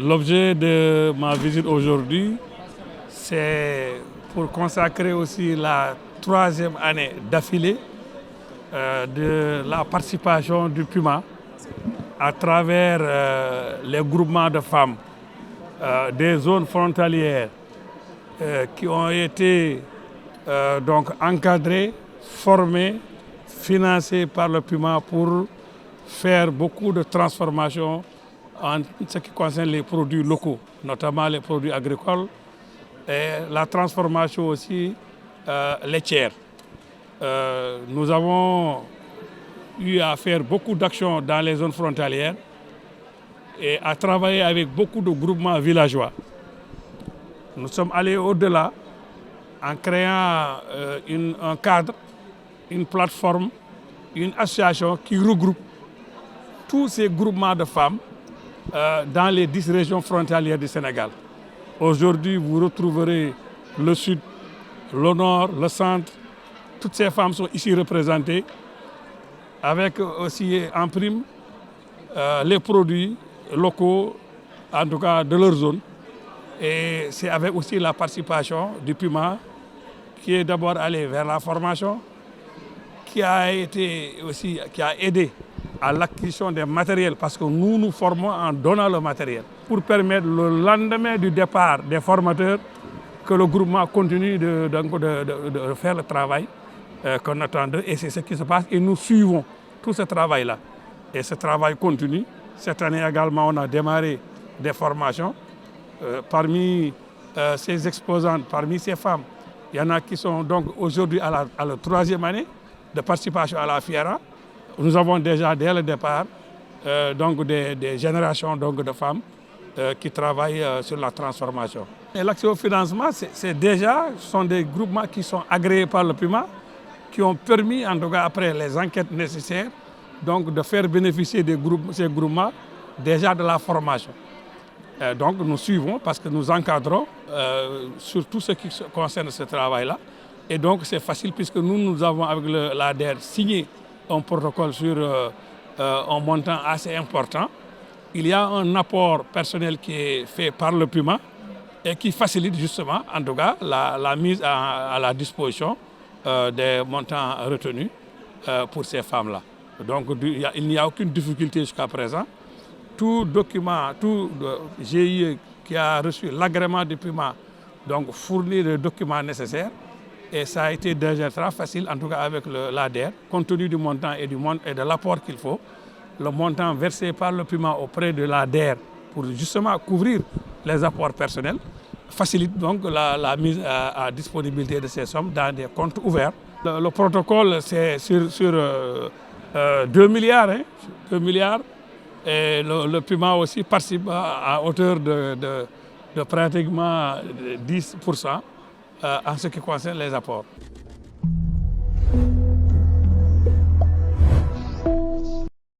L'objet de ma visite aujourd'hui, c'est pour consacrer aussi la troisième année d'affilée de la participation du PUMA à travers les groupements de femmes des zones frontalières qui ont été donc encadrés, formés, financés par le PUMA pour faire beaucoup de transformations en ce qui concerne les produits locaux, notamment les produits agricoles et la transformation aussi laitière. Nous avons eu à faire beaucoup d'actions dans les zones frontalières et à travailler avec beaucoup de groupements villageois. Nous sommes allés au-delà en créant un cadre, une plateforme, une association qui regroupe tous ces groupements de femmes dans les 10 régions frontalières du Sénégal. Aujourd'hui, vous retrouverez le sud, le nord, le centre. Toutes ces femmes sont ici représentées avec aussi en prime les produits locaux, en tout cas de leur zone. Et c'est avec aussi la participation du PUMA qui est d'abord allé vers la formation, qui a aidé à l'acquisition des matériels, parce que nous formons en donnant le matériel, pour permettre le lendemain du départ des formateurs que le groupement continue de faire le travail qu'on attend d'eux. Et c'est ce qui se passe. Et nous suivons tout ce travail-là. Et ce travail continue. Cette année également, on a démarré des formations. Parmi ces exposantes, parmi ces femmes, il y en a qui sont donc aujourd'hui à la troisième année de participation à la FIERA. Nous avons déjà, dès le départ, donc des générations donc, de femmes qui travaillent sur la transformation. L'accès au financement, ce sont des groupements qui sont agréés par le PUMA, qui ont permis, en tout cas après les enquêtes nécessaires, donc de faire bénéficier ces groupements déjà de la formation. Donc nous suivons parce que nous encadrons sur tout ce qui concerne ce travail-là. Et donc c'est facile puisque nous avons avec l'ADER signé un protocole sur un montant assez important. Il y a un apport personnel qui est fait par le PUMA et qui facilite justement, en tout cas, la mise à la disposition des montants retenus pour ces femmes-là. Donc il n'y a aucune difficulté jusqu'à présent. Tout document, tout GIE qui a reçu l'agrément du PUMA, donc fournit les documents nécessaires. Et ça a été déjà très facile, en tout cas avec l'ADER, compte tenu du montant et de l'apport qu'il faut. Le montant versé par le PUMA auprès de l'ADER pour justement couvrir les apports personnels facilite donc la mise à disponibilité de ces sommes dans des comptes ouverts. Le protocole, c'est sur 2 milliards. 2 milliards. Et le PUMA aussi participe à hauteur de pratiquement 10% en ce qui concerne les apports.